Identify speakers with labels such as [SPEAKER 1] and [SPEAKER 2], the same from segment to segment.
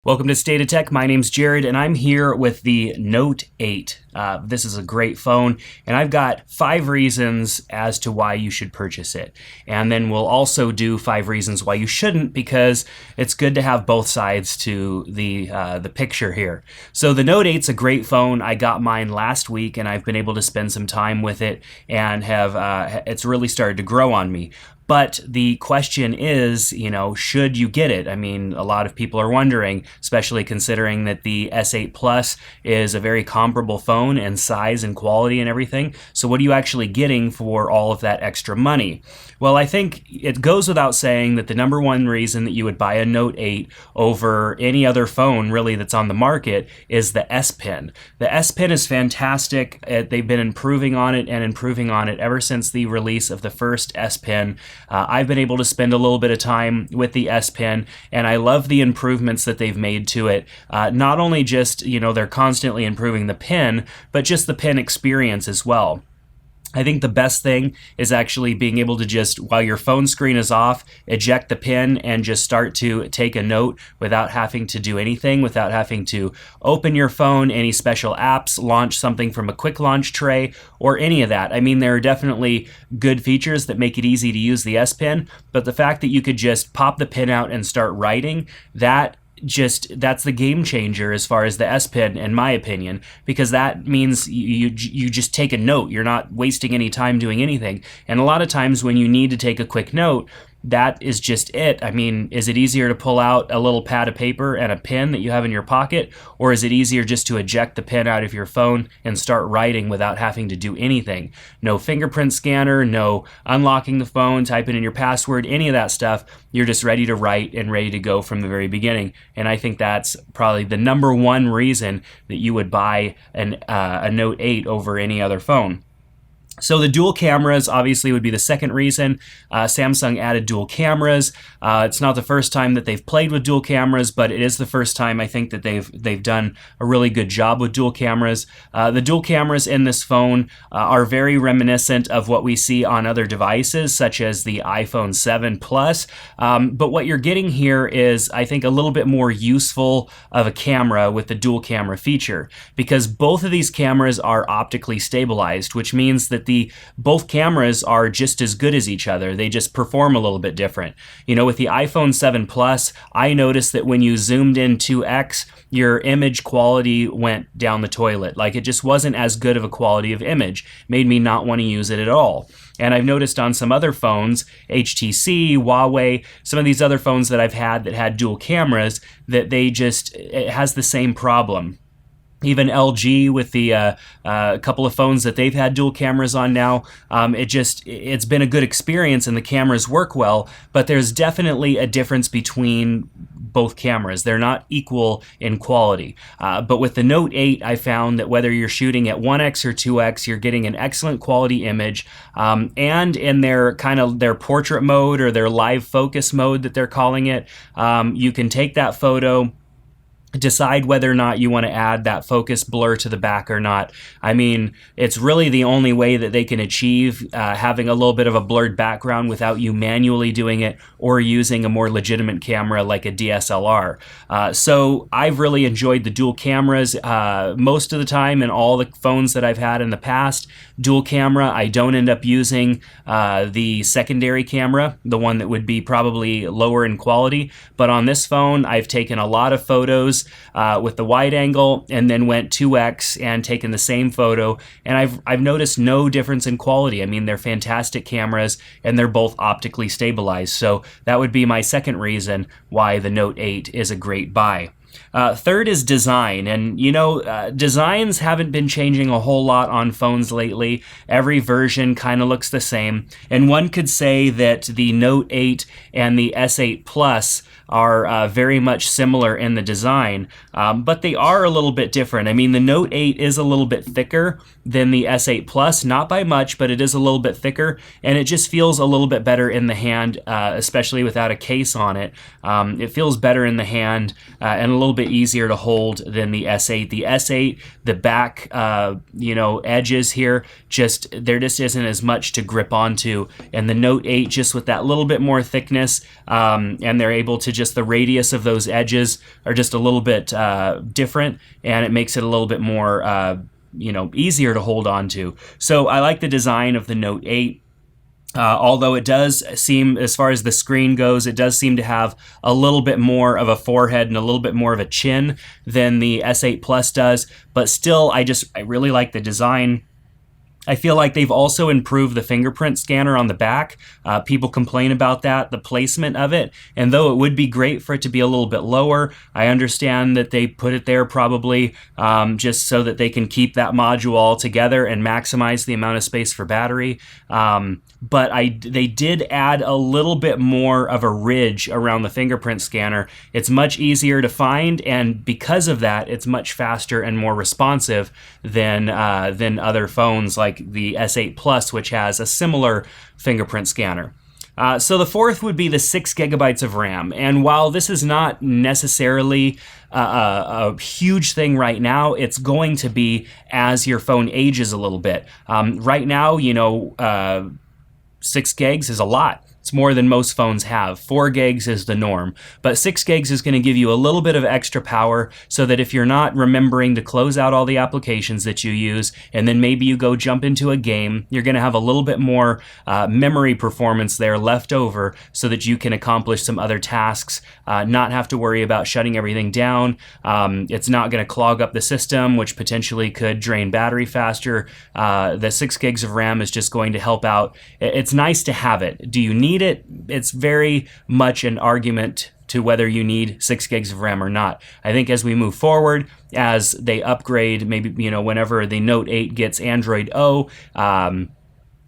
[SPEAKER 1] Welcome to State of Tech. My name's Jared, and I'm here with the Note 8. This is a great phone, and I've got 5 reasons as to why you should purchase it. And then we'll also do 5 reasons why you shouldn't, because it's good to have both sides to the picture here. So the Note 8's a great phone. I got mine last week, and I've been able to spend some time with it, and it's really started to grow on me. But the question is, should you get it? I mean, a lot of people are wondering, especially considering that the S8 Plus is a very comparable phone in size and quality and everything. So what are you actually getting for all of that extra money? Well, I think it goes without saying that the number one reason that you would buy a Note 8 over any other phone really that's on the market is the S Pen. The S Pen is fantastic. They've been improving on it ever since the release of the first S Pen. I've been able to spend a little bit of time with the S Pen, and I love the improvements that they've made to it. Not only just, they're constantly improving the pen, but just the pen experience as well. I think the best thing is actually being able to just, while your phone screen is off, eject the pen and just start to take a note without having to do anything, without having to open your phone, any special apps, launch something from a quick launch tray, or any of that. I mean, there are definitely good features that make it easy to use the S Pen, but the fact that you could just pop the pen out and start writing, that's the game changer as far as the S Pen, in my opinion, because that means you just take a note. You're not wasting any time doing anything. And a lot of times when you need to take a quick note, that is just it. I mean, is it easier to pull out a little pad of paper and a pen that you have in your pocket, or is it easier just to eject the pen out of your phone and start writing without having to do anything? No fingerprint scanner, no unlocking the phone, typing in your password, any of that stuff. You're just ready to write and ready to go from the very beginning. And I think that's probably the number one reason that you would buy a Note 8 over any other phone. So the dual cameras obviously would be the second reason. Samsung added dual cameras. It's not the first time that they've played with dual cameras, but it is the first time I think that they've done a really good job with dual cameras. The dual cameras in this phone are very reminiscent of what we see on other devices, such as the iPhone 7 Plus. But what you're getting here is, I think, a little bit more useful of a camera with the dual camera feature, because both of these cameras are optically stabilized, which means that both cameras are just as good as each other. They just perform a little bit different. With the iPhone 7 Plus, I noticed that when you zoomed in 2x, your image quality went down the toilet. Like, it just wasn't as good of a quality of image. Made me not want to use it at all. And I've noticed on some other phones, HTC, Huawei, some of these other phones that I've had that had dual cameras, that it has the same problem. Even LG with the couple of phones that they've had dual cameras on now, it's been a good experience and the cameras work well, but there's definitely a difference between both cameras. They're not equal in quality. But with the Note 8, I found that whether you're shooting at 1x or 2x, you're getting an excellent quality image. And in their portrait mode, or their live focus mode that they're calling it, you can take that photo, decide whether or not you want to add that focus blur to the back or not. I mean, it's really the only way that they can achieve having a little bit of a blurred background without you manually doing it or using a more legitimate camera like a DSLR. So I've really enjoyed the dual cameras most of the time in all the phones that I've had in the past. Dual camera, I don't end up using the secondary camera, the one that would be probably lower in quality. But on this phone, I've taken a lot of photos with the wide angle, and then went 2x and taken the same photo, and I've noticed no difference in quality. I mean, they're fantastic cameras, and they're both optically stabilized. So that would be my second reason why the Note 8 is a great buy. Third is design, and designs haven't been changing a whole lot on phones lately. Every version kind of looks the same, and one could say that the Note 8 and the S8 Plus are very much similar in the design, but they are a little bit different. I mean, the Note 8 is a little bit thicker than the S8 Plus, not by much, but it is a little bit thicker, and it just feels a little bit better in the hand, especially without a case on it. It feels better in the hand and a little bit easier to hold than the S8. The S8, the back, edges here, there just isn't as much to grip onto. And the Note 8, just with that little bit more thickness, and they're able to the radius of those edges are just a little bit different, and it makes it a little bit more, easier to hold on to. So I like the design of the Note 8. Although it does seem, as far as the screen goes, it does seem to have a little bit more of a forehead and a little bit more of a chin than the S8 Plus does. But still, I really like the design. I feel like they've also improved the fingerprint scanner on the back. People complain about that, the placement of it. And though it would be great for it to be a little bit lower, I understand that they put it there probably just so that they can keep that module all together and maximize the amount of space for battery. But they did add a little bit more of a ridge around the fingerprint scanner. It's much easier to find, and because of that, it's much faster and more responsive than other phones like the S8 Plus, which has a similar fingerprint scanner. So the fourth would be the 6 gigabytes of RAM. And while this is not necessarily a huge thing right now, it's going to be as your phone ages a little bit. Right now, 6 gigs is a lot. It's more than most phones have. 4 gigs is the norm, but 6 gigs is going to give you a little bit of extra power so that if you're not remembering to close out all the applications that you use, and then maybe you go jump into a game, you're going to have a little bit more memory performance there left over so that you can accomplish some other tasks, not have to worry about shutting everything down. It's not going to clog up the system, which potentially could drain battery faster. The 6 gigs of RAM is just going to help out. It's nice to have it. Do you need it? It's very much an argument to whether you need 6 gigs of RAM or not. I think as we move forward, as they upgrade, maybe, whenever the Note 8 gets Android O,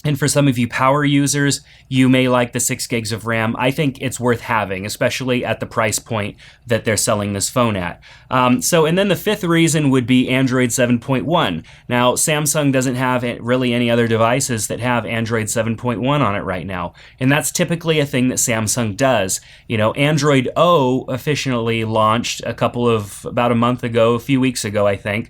[SPEAKER 1] and for some of you power users, you may like the 6 gigs of RAM. I think it's worth having, especially at the price point that they're selling this phone at. And then the fifth reason would be Android 7.1. Now, Samsung doesn't have really any other devices that have Android 7.1 on it right now. And that's typically a thing that Samsung does. Android O officially launched about a month ago, a few weeks ago, I think.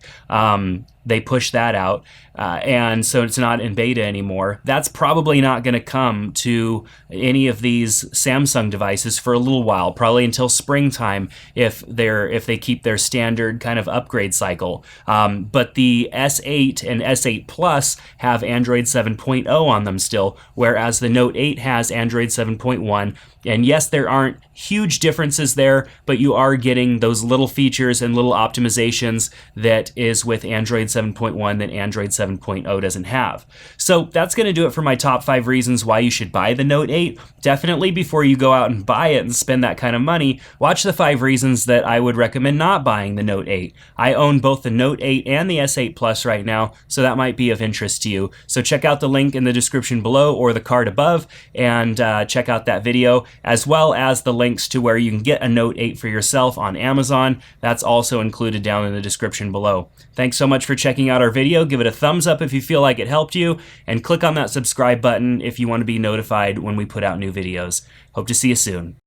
[SPEAKER 1] They pushed that out, and so it's not in beta anymore. That's probably not going to come to any of these Samsung devices for a little while, probably until springtime if they keep their standard kind of upgrade cycle. But the S8 and S8 Plus have Android 7.0 on them still, whereas the Note 8 has Android 7.1. And yes, there aren't huge differences there, but you are getting those little features and little optimizations that is with Android 7.1 that Android 7.0 doesn't have. So that's going to do it for my top 5 reasons why you should buy the Note 8. Definitely before you go out and buy it and spend that kind of money, watch the 5 reasons that I would recommend not buying the Note 8. I own both the Note 8 and the S8 Plus right now, so that might be of interest to you. So check out the link in the description below or the card above and check out that video, as well as the links to where you can get a Note 8 for yourself on Amazon. That's also included down in the description below. Thanks so much for checking out our video. Give it a thumbs up if you feel like it helped you, and click on that subscribe button if you want to be notified when we put out new videos. Hope to see you soon.